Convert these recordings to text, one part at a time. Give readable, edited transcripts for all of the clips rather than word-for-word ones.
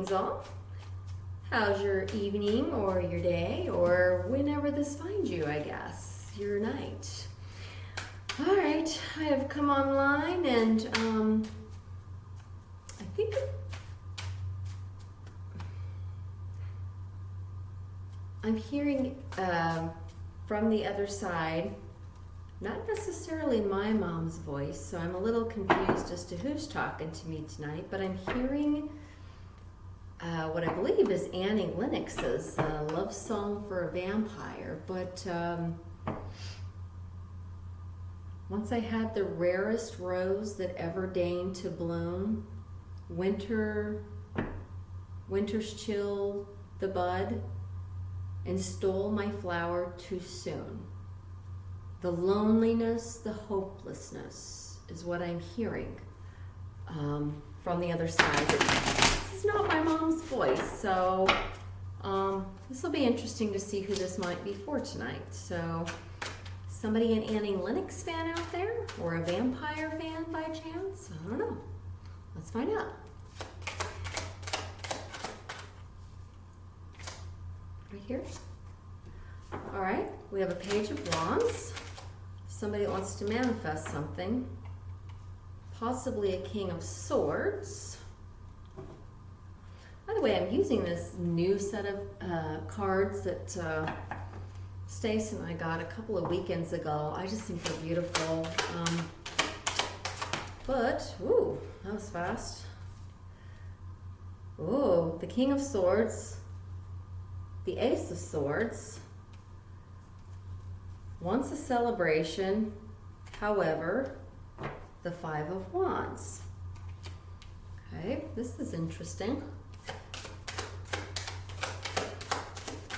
things off. How's your evening or your day or whenever this finds you, I guess, your night. All right, I have come online and I think I'm hearing from the other side, not necessarily my mom's voice, so I'm a little confused as to who's talking to me tonight, but I'm hearing what I believe is Annie Lennox's Love Song for a Vampire, but once I had the rarest rose that ever deigned to bloom, winter's chill the bud, and stole my flower too soon. The loneliness, the hopelessness is what I'm hearing from the other side. This is not my mom's voice, so this will be interesting to see who this might be for tonight. So, somebody an Annie Lennox fan out there, or a vampire fan by chance? I don't know. Let's find out. Right here. All right, we have a page of wands. Somebody that wants to manifest something. Possibly a king of swords. By the way, I'm using this new set of cards that Stace and I got a couple of weekends ago. I just think they're beautiful. But, ooh, that was fast. Ooh, the king of swords. The ace of swords. Once a celebration, however, the five of wands. Okay, this is interesting.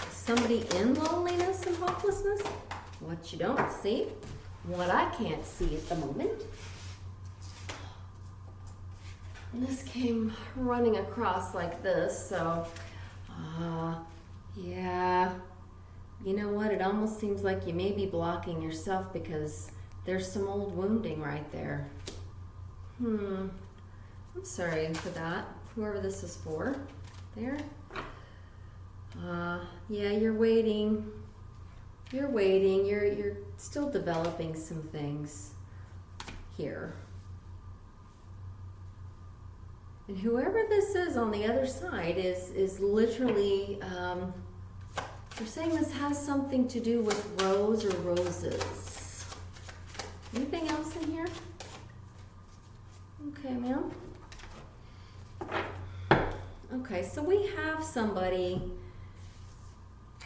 Somebody in loneliness and hopelessness. What you don't see, what I can't see at the moment. And this came running across like this, so yeah. You know what? It almost seems like you may be blocking yourself because there's some old wounding right there. I'm sorry for that. Whoever this is for. There. Yeah, you're waiting. You're waiting. You're still developing some things here. And whoever this is on the other side is literally they're saying this has something to do with rose or roses. Anything else in here? Okay, ma'am. Okay, so we have somebody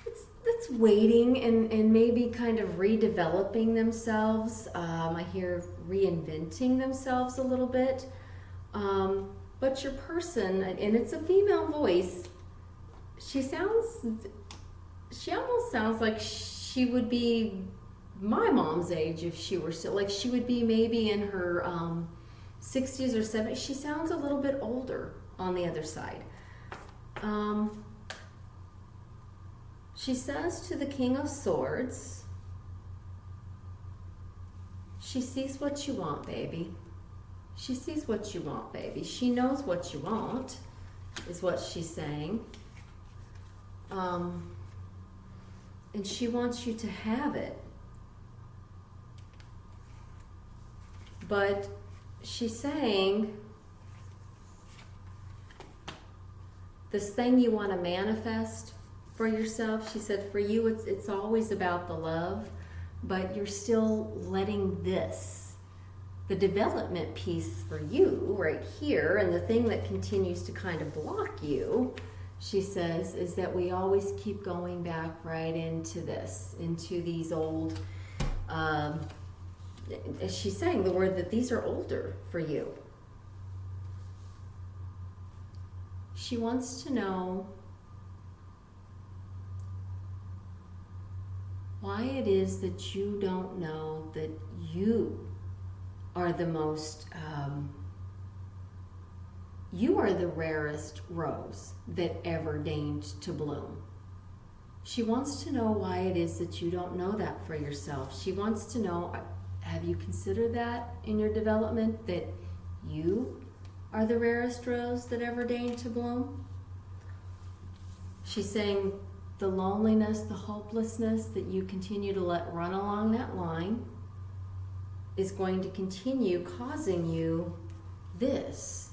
that's waiting and maybe kind of redeveloping themselves. I hear reinventing themselves a little bit. But your person, and it's a female voice, she almost sounds like she would be my mom's age if she were still, like she would be maybe in her 60s or 70s. She sounds a little bit older on the other side. She says to the King of Swords, she sees what you want, baby. She sees what you want, baby. She knows what you want, is what she's saying. And she wants you to have it. But she's saying, this thing you want to manifest for yourself, she said, for you, it's always about the love, but you're still letting this, the development piece for you right here, and the thing that continues to kind of block you, she says, is that we always keep going back right into this, into these old, she's saying the word that these are older for you. She wants to know why it is that you don't know that you are the most, you are the rarest rose that ever deigned to bloom. She wants to know why it is that you don't know that for yourself. She wants to know, have you considered that in your development, that you are the rarest rose that ever deigned to bloom? She's saying the loneliness, the hopelessness that you continue to let run along that line is going to continue causing you this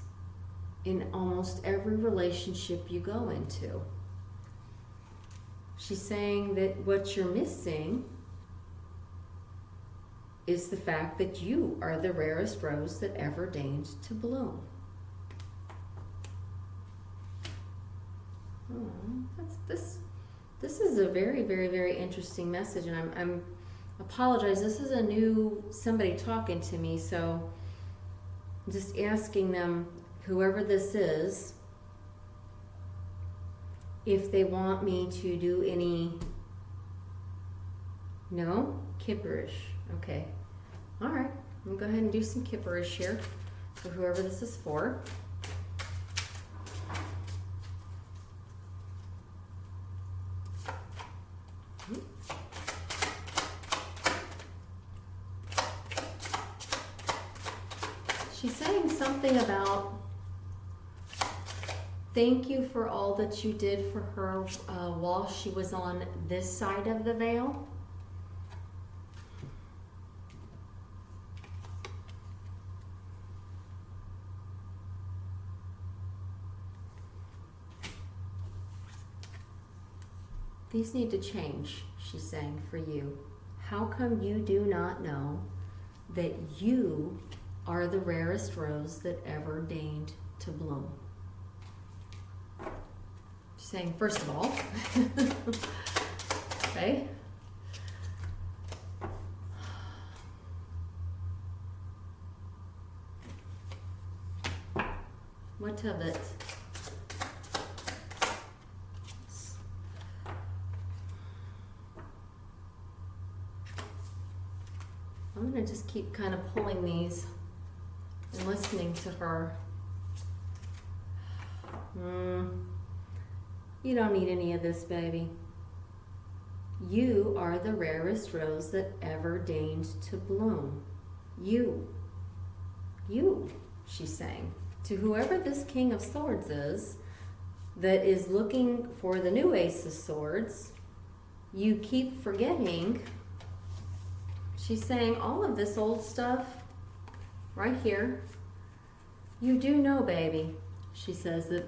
in almost every relationship you go into. She's saying that what you're missing is the fact that you are the rarest rose that ever deigned to bloom. This is a very, very, very interesting message, and I'm apologize. This is a new somebody talking to me, so I'm just asking them, whoever this is, if they want me to do any. No? Kipperish. Okay. All right. I'm going to go ahead and do some kipperish here for whoever this is for. She's saying something about thank you for all that you did for her while she was on this side of the veil. These need to change, she's saying, for you. How come you do not know that you are the rarest rose that ever deigned to bloom? She's saying, first of all, okay, what of it? I'm going to just keep kind of pulling these and listening to her. You don't need any of this, baby. You are the rarest rose that ever deigned to bloom. You, she's saying. To whoever this King of Swords is, that is looking for the new Ace of Swords, you keep forgetting. She's saying all of this old stuff right here, you do know, baby. She says that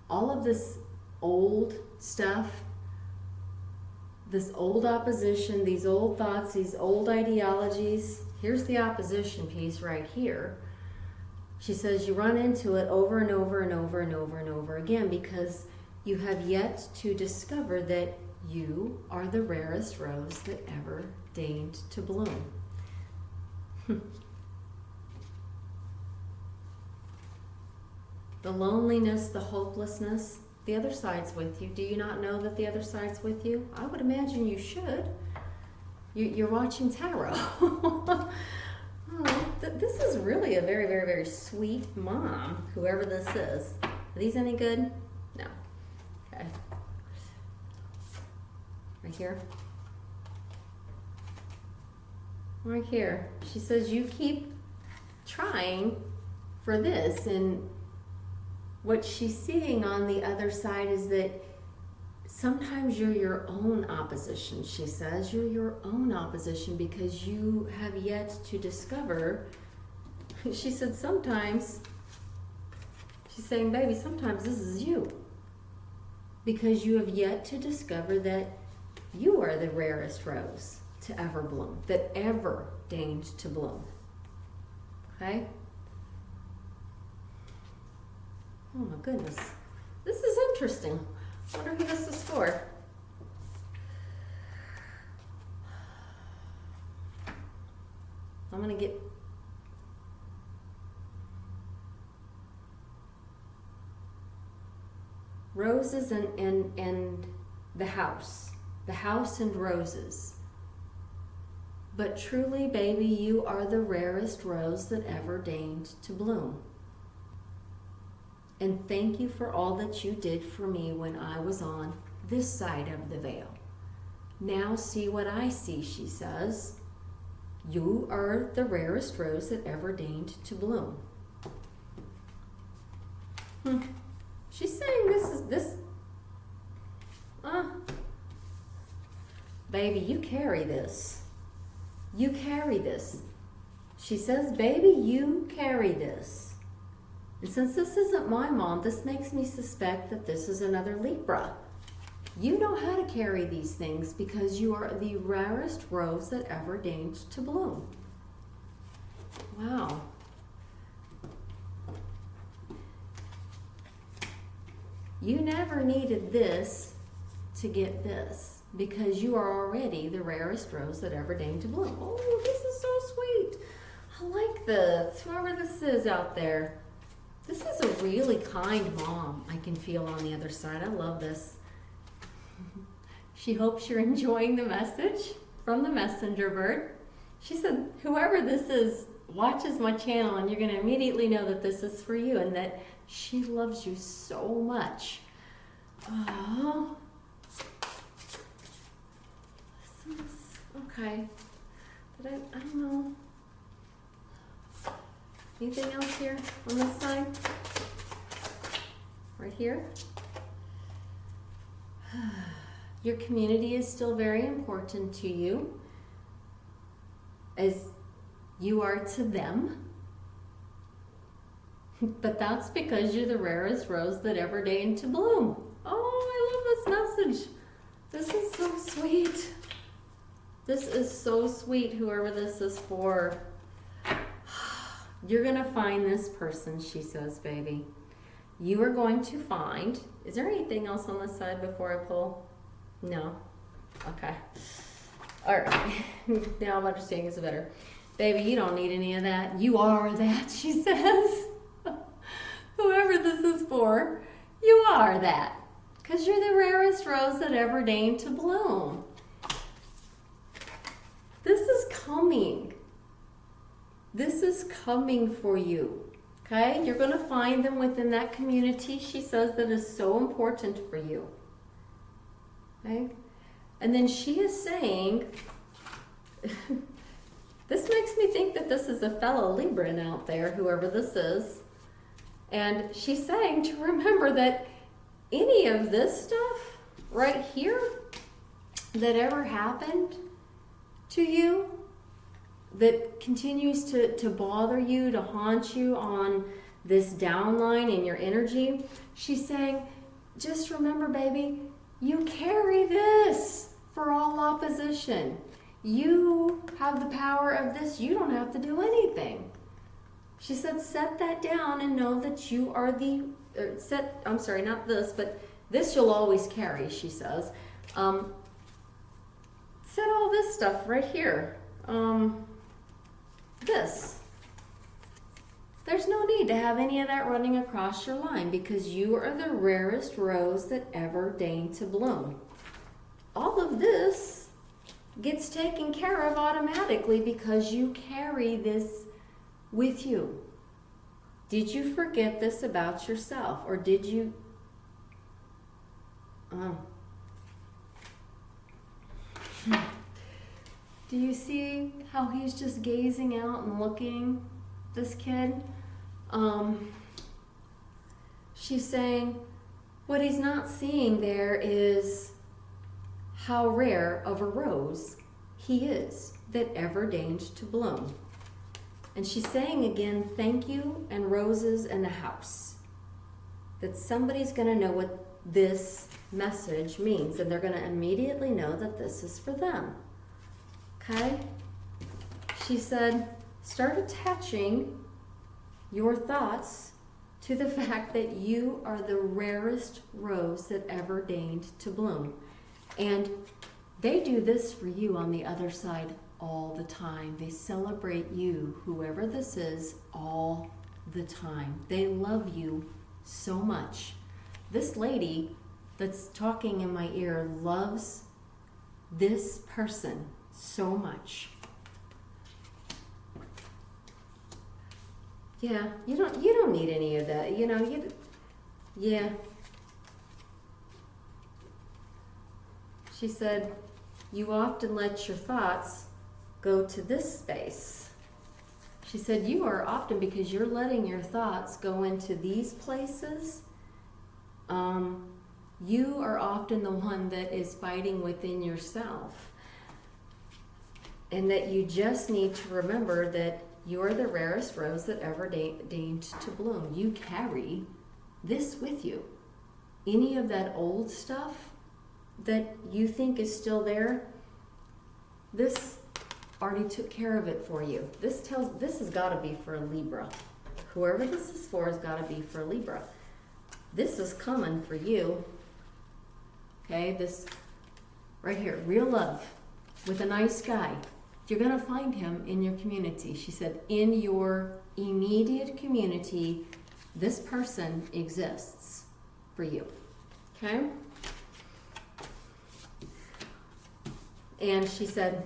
all of this old stuff, this old opposition, these old thoughts, these old ideologies, here's the opposition piece right here. She says you run into it over and over and over and over and over again because you have yet to discover that you are the rarest rose that ever deigned to bloom. The loneliness, the hopelessness, the other side's with you. Do you not know that the other side's with you? I would imagine you should. You're watching tarot. This is really a very, very, very sweet mom, whoever this is. Are these any good? No. Okay. Right here. Right here. She says you keep trying for this, and what she's seeing on the other side is that sometimes you're your own opposition, she says. You're your own opposition because you have yet to discover. She said sometimes, she's saying, baby, sometimes this is you. Because you have yet to discover that you are the rarest rose to ever bloom, that ever deigned to bloom. Okay? Oh my goodness. This is interesting. I wonder who this is for. I'm going to get roses and the house and roses. But truly, baby, you are the rarest rose that ever deigned to bloom. And thank you for all that you did for me when I was on this side of the veil. Now see what I see, she says. You are the rarest rose that ever deigned to bloom. She's saying this. baby, you carry this. You carry this. She says, baby, you carry this. And since this isn't my mom, this makes me suspect that this is another Libra. You know how to carry these things because you are the rarest rose that ever deigned to bloom. Wow. You never needed this to get this because you are already the rarest rose that ever deigned to bloom. Oh, this is so sweet. I like this. Whoever this is out there. This is a really kind mom. I can feel on the other side. I love this. She hopes you're enjoying the message from the messenger bird. She said, whoever this is watches my channel and you're going to immediately know that this is for you and that she loves you so much. Oh. Okay. But I don't know. Anything else here on this side? Right here? Your community is still very important to you, as you are to them. But that's because you're the rarest rose that ever deigned to bloom. Oh, I love this message. This is so sweet. This is so sweet, whoever this is for. You're going to find this person, she says, baby. You are going to find... Is there anything else on this side before I pull? No? Okay. All right. Now I'm understanding this better. Baby, you don't need any of that. You are that, she says. Whoever this is for, you are that. Because you're the rarest rose that ever deigned to bloom. This is coming. This is coming for you. Okay? You're going to find them within that community, she says, that is so important for you. Okay? And then she is saying, this makes me think that this is a fellow Libran out there, whoever this is. And she's saying to remember that any of this stuff right here that ever happened to you, that continues to bother you, to haunt you on this downline in your energy, she's saying, just remember, baby, you carry this for all opposition. You have the power of this. You don't have to do anything. She said, set that down and know that you are the, I'm sorry, not this, but this you'll always carry, she says. Set all this stuff right here. This. There's no need to have any of that running across your line because you are the rarest rose that ever deigned to bloom. All of this gets taken care of automatically because you carry this with you. Did you forget this about yourself, or did you... Do you see how he's just gazing out and looking, this kid? She's saying what he's not seeing there is how rare of a rose he is that ever deigned to bloom. And she's saying again, thank you and roses in the house. That somebody's going to know what this message means, and they're going to immediately know that this is for them. Okay? She said, start attaching your thoughts to the fact that you are the rarest rose that ever deigned to bloom. And they do this for you on the other side all the time. They celebrate you, whoever this is, all the time. They love you so much. This lady that's talking in my ear loves this person so much. Yeah, you don't need any of that. Yeah. She said, you often let your thoughts go to this space. She said, you are often, because you're letting your thoughts go into these places, you are often the one that is fighting within yourself. And that you just need to remember that you're the rarest rose that ever deigned to bloom. You carry this with you. Any of that old stuff that you think is still there, this already took care of it for you. This has got to be for a Libra. Whoever this is for has got to be for a Libra. This is coming for you. Okay, this right here, real love with a nice guy. You're going to find him in your community. She said, in your immediate community, this person exists for you. Okay? And she said,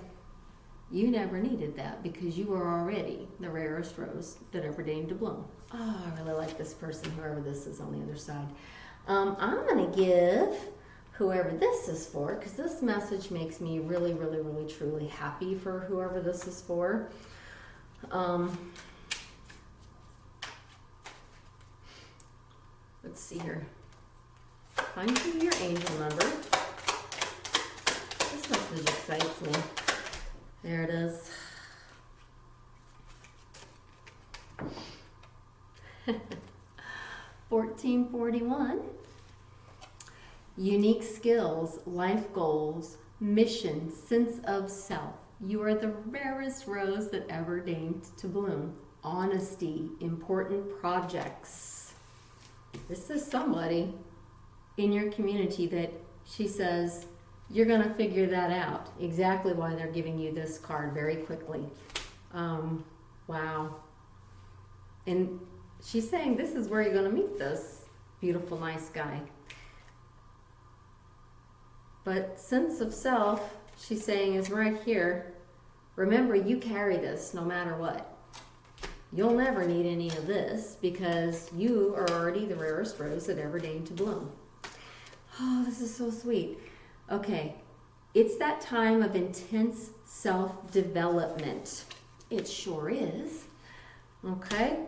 you never needed that because you were already the rarest rose that ever deigned to bloom. Oh, I really like this person, whoever this is on the other side. I'm going to give whoever this is for, because this message makes me really, really, really, truly happy for whoever this is for. Let's see here. Find you your angel number. This message excites me. There it is. $14.41. Unique skills, life goals, mission, sense of self. You are the rarest rose that ever deigned to bloom. Honesty, important projects. This is somebody in your community that she says, you're going to figure that out. Exactly why they're giving you this card very quickly. Wow. And she's saying this is where you're going to meet this beautiful, nice guy. But sense of self, she's saying, is right here. Remember, you carry this no matter what. You'll never need any of this because you are already the rarest rose that ever deigned to bloom. Oh, this is so sweet. Okay, it's that time of intense self-development. It sure is. Okay,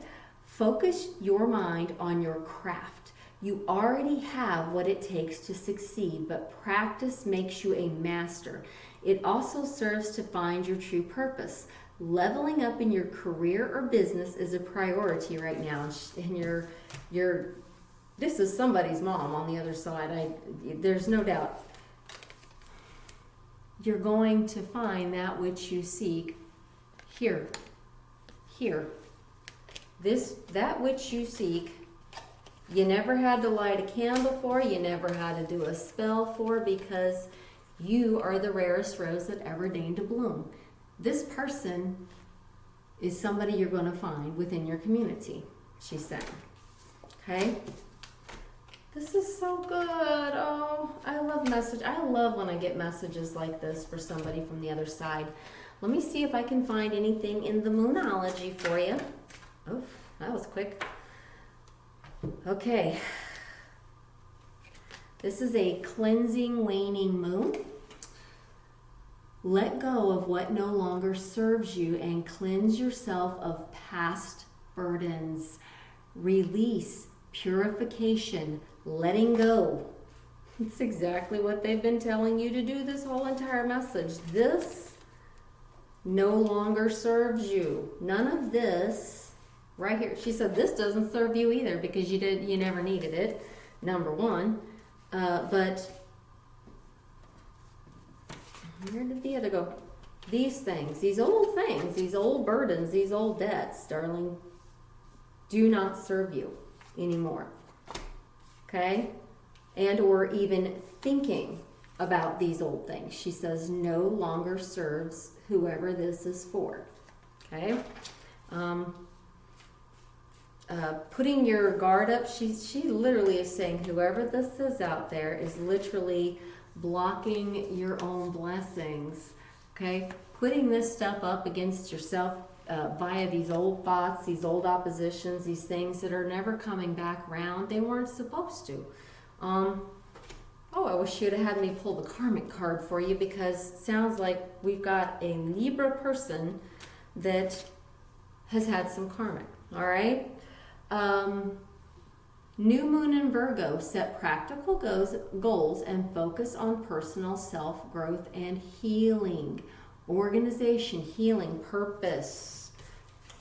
focus your mind on your craft. You already have what it takes to succeed, but practice makes you a master. It also serves to find your true purpose. Leveling up in your career or business is a priority right now, and this is somebody's mom on the other side. There's no doubt. You're going to find that which you seek here. That which you seek. You never had to light a candle for, you never had to do a spell for, because you are the rarest rose that ever deigned to bloom. This person is somebody you're going to find within your community, she's saying. Okay? This is so good. Oh, I love when I get messages like this for somebody from the other side. Let me see if I can find anything in the Moonology for you. Oh, that was quick. Okay, this is a cleansing, waning moon. Let go of what no longer serves you and cleanse yourself of past burdens. Release, purification, letting go. It's exactly what they've been telling you to do this whole entire message. This no longer serves you. None of this. Right here, she said this doesn't serve you either because you never needed it, number one. But where did the other go? These things, these old burdens, these old debts, darling, do not serve you anymore. Okay? And or even thinking about these old things. She says no longer serves whoever this is for. Okay? Putting your guard up, she literally is saying whoever this is out there is literally blocking your own blessings. Okay, putting this stuff up against yourself via these old thoughts, these old oppositions, these things that are never coming back around. They weren't supposed to. Oh, I wish you'd have had me pull the karmic card for you, because it sounds like we've got a Libra person that has had some karmic. All right. New moon in Virgo, set practical goals and focus on personal self-growth and healing. organization, healing, purpose.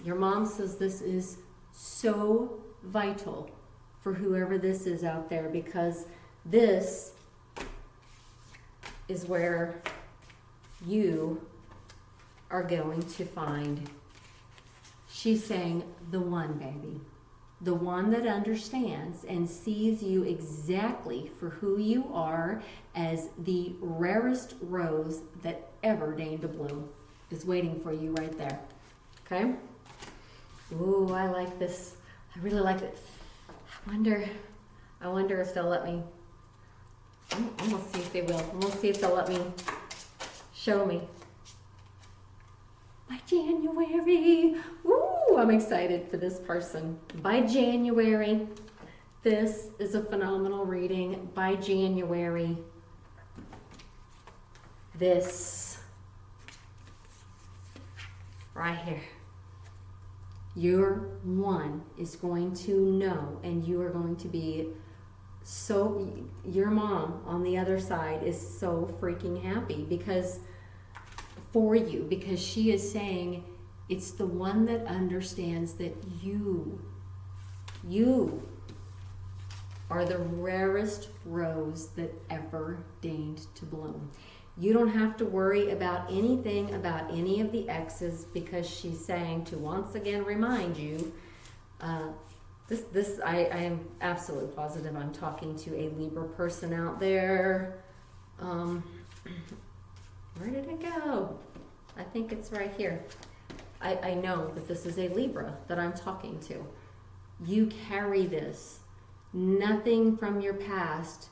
Your mom says this is so vital for whoever this is out there, because this is where you are going to find, she's saying, the one, baby. The one that understands and sees you exactly for who you are, as the rarest rose that ever deigned to bloom, is waiting for you right there. Okay? Ooh, I like this. I really like it. I wonder if they'll let me. I'm gonna see if they will. I'm gonna see if they'll let me show me. By January. Ooh, I'm excited for this person. By January. This is a phenomenal reading. By January. This. Right here. Your one is going to know, and you are going to be so, your mom on the other side is so freaking happy because for you, because she is saying it's the one that understands that you are the rarest rose that ever deigned to bloom. You don't have to worry about anything about any of the exes, because she's saying to once again remind you, I am absolutely positive I'm talking to a Libra person out there. Where did it go? I think it's right here. I know that this is a Libra that I'm talking to. You carry this. Nothing from your past.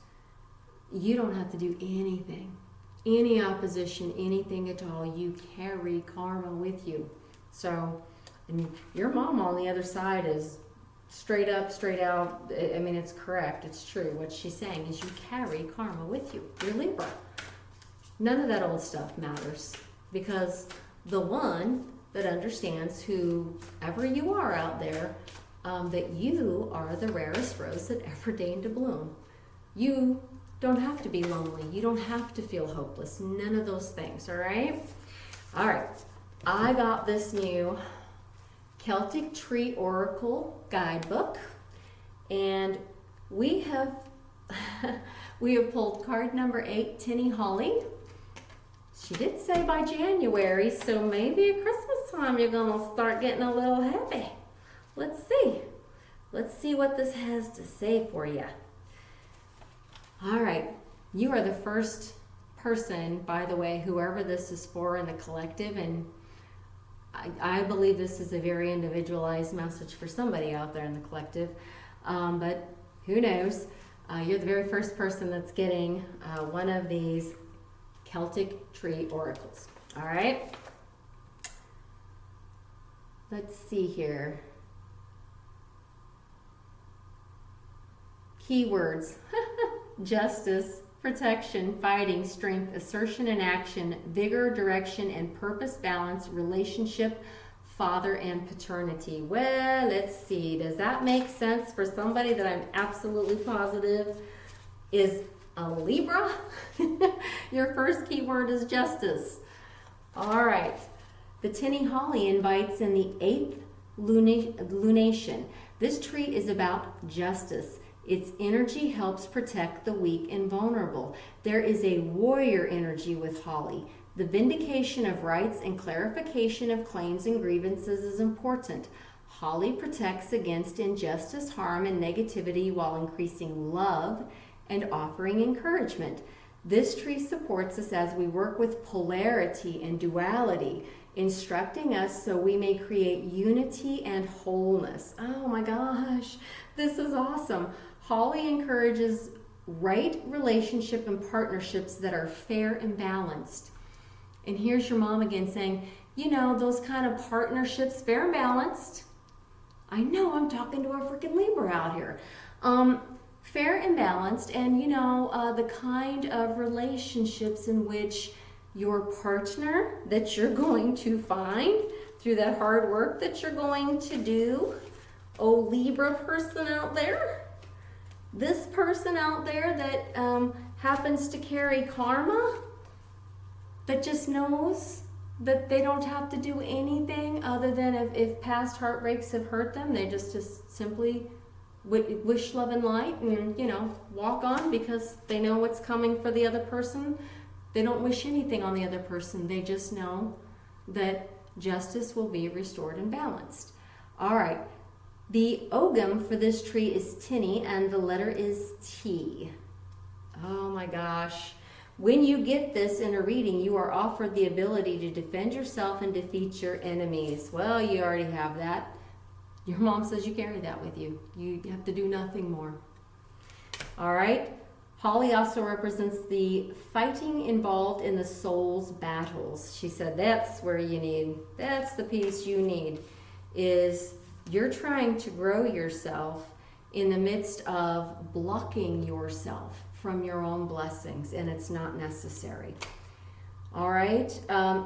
You don't have to do anything. Any opposition, anything at all. You carry karma with you. So, and your mom on the other side is straight up, straight out. I mean, it's correct. It's true. What she's saying is you carry karma with you. You're Libra. None of that old stuff matters, because the one that understands, whoever you are out there, that you are the rarest rose that ever deigned to bloom. You don't have to be lonely. You don't have to feel hopeless. None of those things, all right? All right. I got this new Celtic Tree Oracle guidebook, and we have pulled card number 8, Tinny Holly. She did say by January, so maybe at Christmas time you're gonna start getting a little happy. Let's see. Let's see what this has to say for you. All right, you are the first person, by the way, whoever this is for in the collective, and I believe this is a very individualized message for somebody out there in the collective, but who knows? You're the very first person that's getting one of these Celtic Tree Oracles. All right? Let's see here. Keywords. Justice, protection, fighting, strength, assertion and action, vigor, direction, and purpose, balance, relationship, father, and paternity. Well, let's see. Does that make sense for somebody that I'm absolutely positive is a Libra? Your first keyword is justice. All right. The Tinny Holly invites in the 8th lunation. This tree is about justice. Its energy helps protect the weak and vulnerable. There is a warrior energy with Holly. The vindication of rights and clarification of claims and grievances is important. Holly protects against injustice, harm, and negativity while increasing love and offering encouragement. This tree supports us as we work with polarity and duality, instructing us so we may create unity and wholeness. Oh my gosh, this is awesome. Holly encourages right relationship and partnerships that are fair and balanced. And here's your mom again saying, you know, those kind of partnerships, fair and balanced. I know I'm talking to a freaking Libra out here. Fair and balanced, and you know, the kind of relationships in which your partner that you're going to find through that hard work that you're going to do, oh Libra person out there, this person out there that happens to carry karma, that just knows that they don't have to do anything other than if past heartbreaks have hurt them, they just simply wish love and light and, you know, walk on because they know what's coming for the other person. They don't wish anything on the other person. They just know that justice will be restored and balanced. All right. The ogam for this tree is tinny, and the letter is T. Oh my gosh. When you get this in a reading, you are offered the ability to defend yourself and defeat your enemies. Well, you already have that. Your mom says you carry that with you. You have to do nothing more. All right. Holly also represents the fighting involved in the soul's battles. She said that's where you need, that's the piece you need, is you're trying to grow yourself in the midst of blocking yourself from your own blessings, and it's not necessary. All right.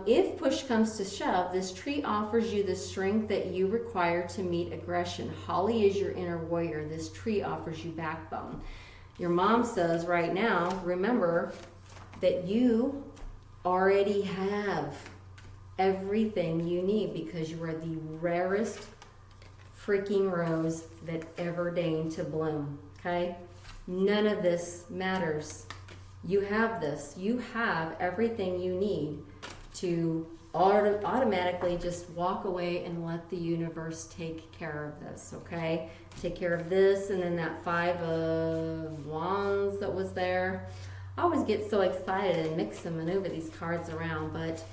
If push comes to shove, this tree offers you the strength that you require to meet aggression. Holly is your inner warrior. This tree offers you backbone. Your mom says right now, remember that you already have everything you need because you are the rarest freaking rose that ever deigned to bloom. Okay? None of this matters. You have this. You have everything you need to automatically just walk away and let the universe take care of this, okay? Take care of this, and then that 5 of Wands that was there. I always get so excited and mix and maneuver these cards around, but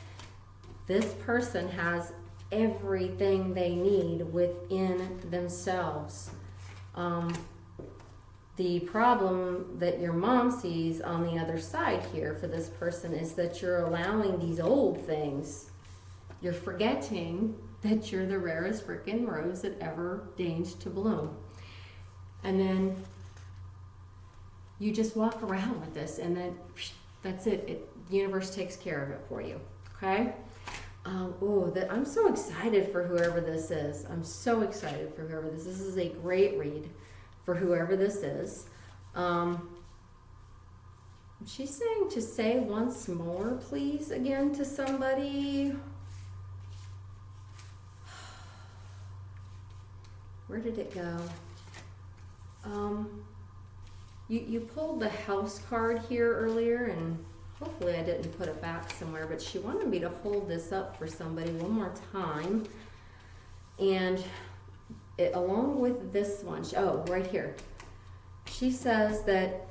this person has everything they need within themselves. The problem that your mom sees on the other side here for this person is that you're allowing these old things. You're forgetting that you're the rarest freaking rose that ever deigned to bloom. And then you just walk around with this, and then that's it. The universe takes care of it for you. Okay? I'm so excited for whoever this is. I'm so excited for whoever this is. This is a great read for whoever this is. She's saying to say once more, please, again to somebody. Where did it go? You pulled the house card here earlier, and hopefully I didn't put it back somewhere, but she wanted me to hold this up for somebody one more time. And along with this one, right here. She says that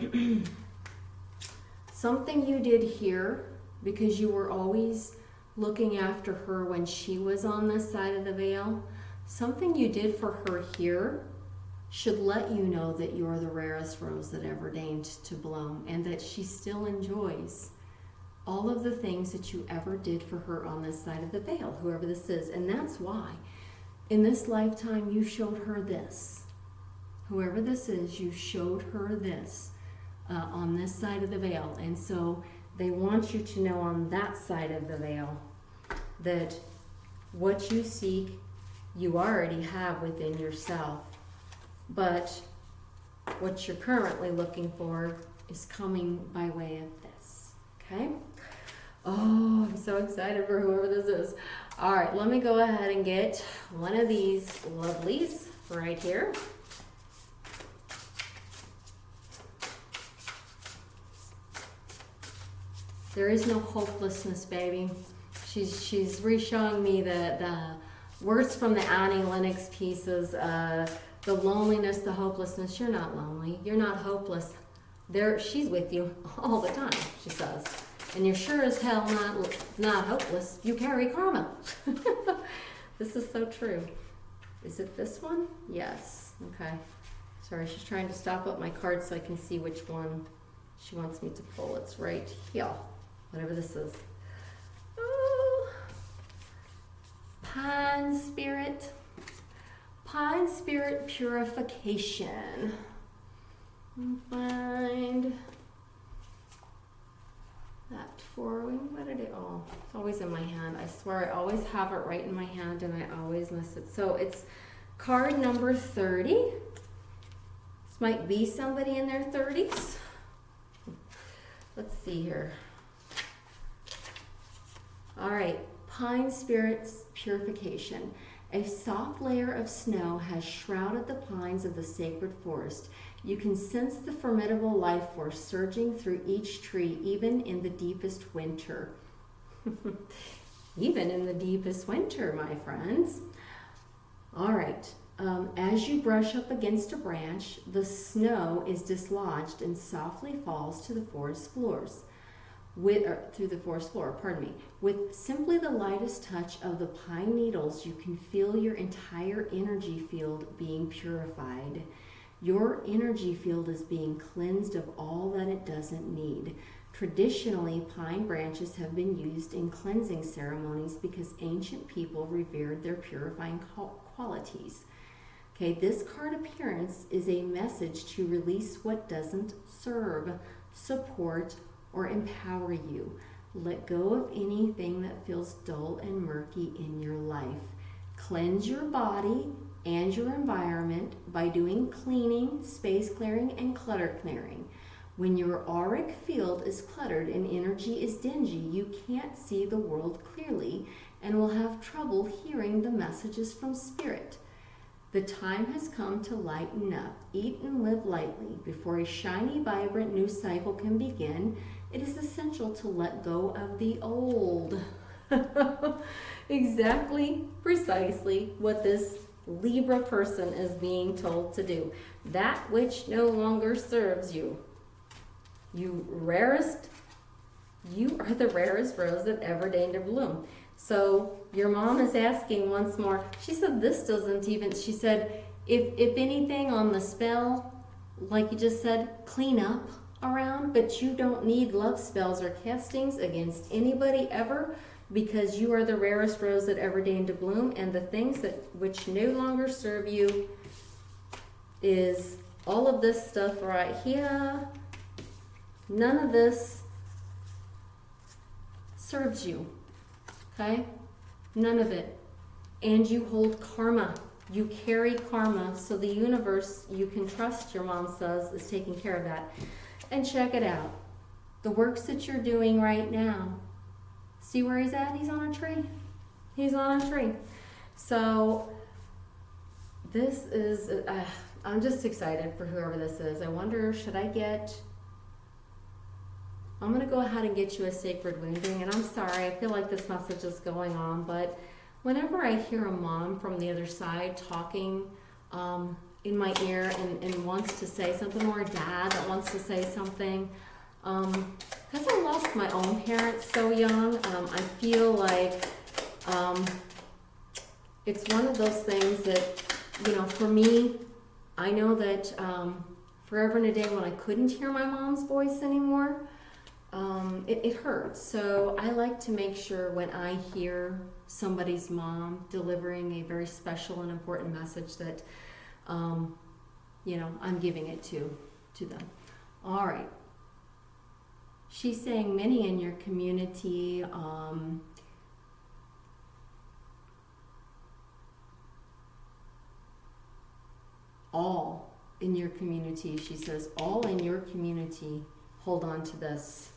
something you did here, because you were always looking after her when she was on this side of the veil, something you did for her here should let you know that you're the rarest rose that ever deigned to bloom, and that she still enjoys all of the things that you ever did for her on this side of the veil, whoever this is. And that's why in this lifetime you showed her this. Whoever this is, you showed her this on this side of the veil. And so they want you to know on that side of the veil that what you seek, you already have within yourself. But what you're currently looking for is coming by way of this. Okay? Oh, I'm so excited for whoever this is. All right, let me go ahead and get one of these lovelies right here. There is no hopelessness, baby. She's re-showing me the words from the Annie Lennox pieces, the loneliness, the hopelessness. You're not lonely. You're not hopeless. She's with you all the time, she says. And you're sure as hell not hopeless. You carry karma. This is so true. Is it this one? Yes. Okay. Sorry, she's trying to stop up my card so I can see which one she wants me to pull. It's right here. Whatever this is. Oh. Pine Spirit. Pine Spirit Purification. Find that for me. What did it all? It's always in my hand. I swear I always have it right in my hand and I always miss it. So it's card number 30. This might be somebody in their 30s. Let's see here. All right. Pine Spirit's Purification. A soft layer of snow has shrouded the pines of the sacred forest. You can sense the formidable life force surging through each tree, even in the deepest winter. Even in the deepest winter, my friends. All right. As you brush up against a branch, the snow is dislodged and softly falls to the forest floors. Through the forest floor, pardon me. With simply the lightest touch of the pine needles, you can feel your entire energy field being purified. Your energy field is being cleansed of all that it doesn't need. Traditionally, pine branches have been used in cleansing ceremonies because ancient people revered their purifying qualities. Okay, this card appearance is a message to release what doesn't serve, support, or empower you. Let go of anything that feels dull and murky in your life. Cleanse your body and your environment by doing cleaning, space clearing, and clutter clearing. When your auric field is cluttered and energy is dingy, you can't see the world clearly and will have trouble hearing the messages from Spirit. The time has come to lighten up, eat and live lightly. Before a shiny, vibrant new cycle can begin, it is essential to let go of the old. Exactly, precisely what this Libra person is being told to do. That which no longer serves you. You are the rarest rose that ever deigned to bloom. So your mom is asking once more. She said this doesn't even, she said, if anything on the spell, like you just said, clean up around, but you don't need love spells or castings against anybody ever, because you are the rarest rose that ever deigned to bloom, and the things that which no longer serve you is all of this stuff right here. None of this serves you, okay? None of it. And you hold karma. You carry karma, so the universe, you can trust, your mom says, is taking care of that. And check it out. The works that you're doing right now, see where he's at? He's on a tree. He's on a tree. So this is, I'm just excited for whoever this is. I wonder, I'm going to go ahead and get you a sacred wounding. And I'm sorry, I feel like this message is going on, but whenever I hear a mom from the other side talking in my ear and wants to say something, or a dad that wants to say something, because I lost my own parents so young, I feel like it's one of those things that, for me, I know that forever and a day when I couldn't hear my mom's voice anymore, it hurts. So I like to make sure when I hear somebody's mom delivering a very special and important message that, I'm giving it to them. All right. She's saying many in your community, all in your community, she says, all in your community, hold on to this.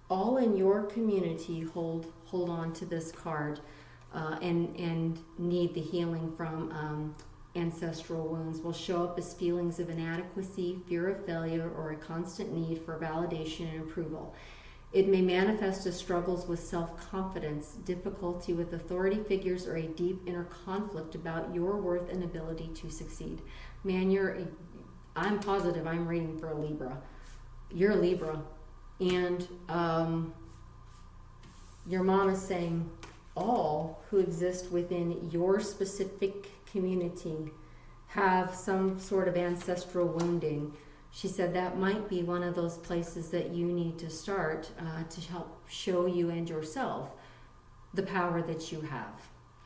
All in your community hold on to this card and need the healing from ancestral wounds. Will show up as feelings of inadequacy, fear of failure, or a constant need for validation and approval. It may manifest as struggles with self-confidence, difficulty with authority figures, or a deep inner conflict about your worth and ability to succeed. Man, I'm positive I'm reading for a Libra. You're a Libra. And your mom is saying all who exist within your specific community have some sort of ancestral wounding. She said that might be one of those places that you need to start to help show you and yourself the power that you have,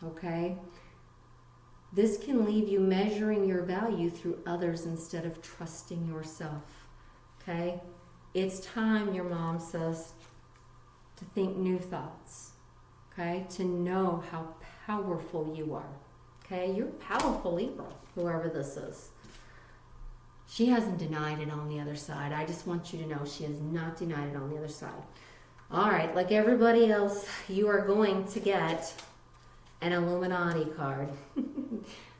okay? This can leave you measuring your value through others instead of trusting yourself, okay? It's time, your mom says, to think new thoughts, okay? To know how powerful you are, okay? You're powerful, Libra, whoever this is. She hasn't denied it on the other side. I just want you to know she has not denied it on the other side. All right, like everybody else, you are going to get an Illuminati card.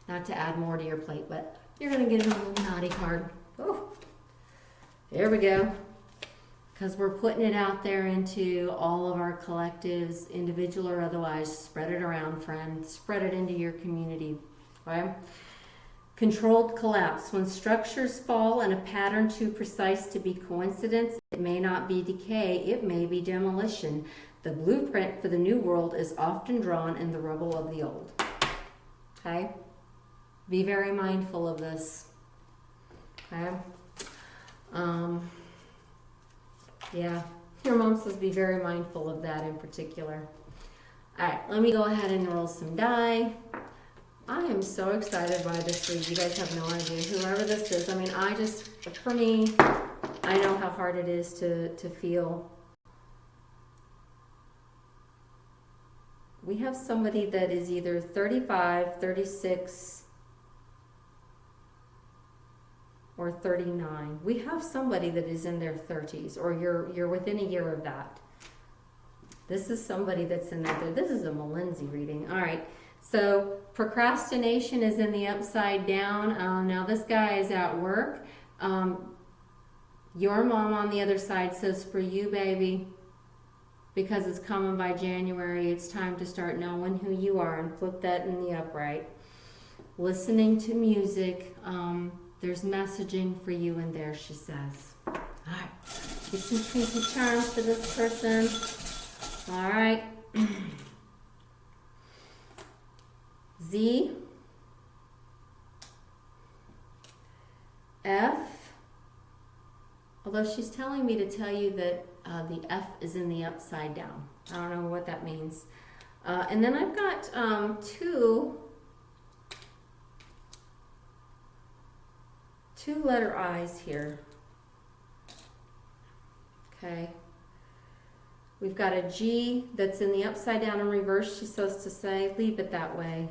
Not to add more to your plate, but you're going to get an Illuminati card. Oh, there we go. Because we're putting it out there into all of our collectives, individual or otherwise. Spread it around, friend. Spread it into your community. Okay? Controlled collapse. When structures fall in a pattern too precise to be coincidence, it may not be decay, it may be demolition. The blueprint for the new world is often drawn in the rubble of the old. Okay? Be very mindful of this. Okay? Yeah, your mom says be very mindful of that in particular. All right, let me go ahead and roll some die. I am so excited by this read. You guys have no idea. Whoever this is, I mean, for me, I know how hard it is to feel. We have somebody that is either 35, 36, or 39. We have somebody that is in their 30s, or you're within a year of that. This is somebody that's in their, this is a Malinzi reading. All right, so procrastination is in the upside down. Now this guy is at work. Your mom on the other side says for you, baby, because it's coming by January, it's time to start knowing who you are, and flip that in the upright. Listening to music, there's messaging for you in there, she says. All right, get some kinky charms for this person. All right. Z, F, although she's telling me to tell you that the F is in the upside down. I don't know what that means. And then I've got two letter I's here. Okay. We've got a G that's in the upside down in reverse. She says to say, leave it that way.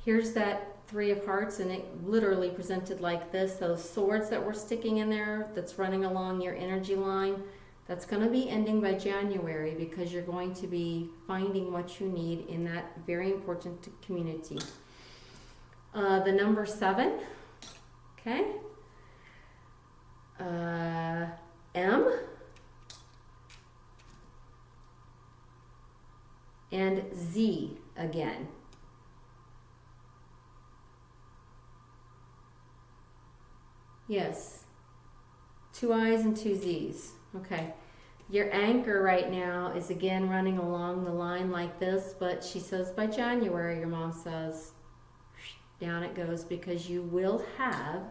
Here's that 3 of hearts, and it literally presented like this. Those swords that were sticking in there, that's running along your energy line, that's going to be ending by January, because you're going to be finding what you need in that very important community. The number 7, okay. M, and Z again. Yes, 2 I's and 2 Z's. Okay, your anchor right now is again running along the line like this, but she says by January, your mom says, down it goes, because you will have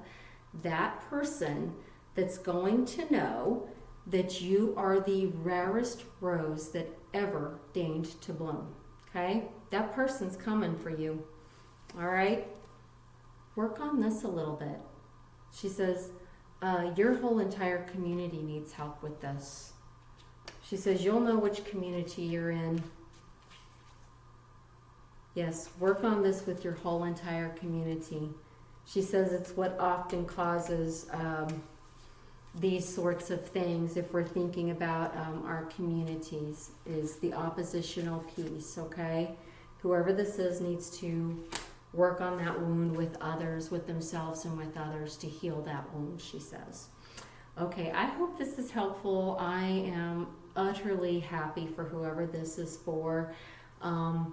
that person that's going to know that you are the rarest rose that ever deigned to bloom. Okay? That person's coming for you. All right? Work on this a little bit. She says, your whole entire community needs help with this. She says, you'll know which community you're in. Yes, work on this with your whole entire community. She says it's what often causes these sorts of things, if we're thinking about our communities, is the oppositional piece, okay? Whoever this is needs to work on that wound with others, with themselves and with others, to heal that wound, she says. Okay, I hope this is helpful. I am utterly happy for whoever this is for.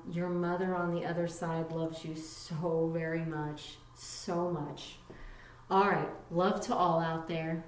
Your mother on the other side loves you so very much, so much. All right, love to all out there.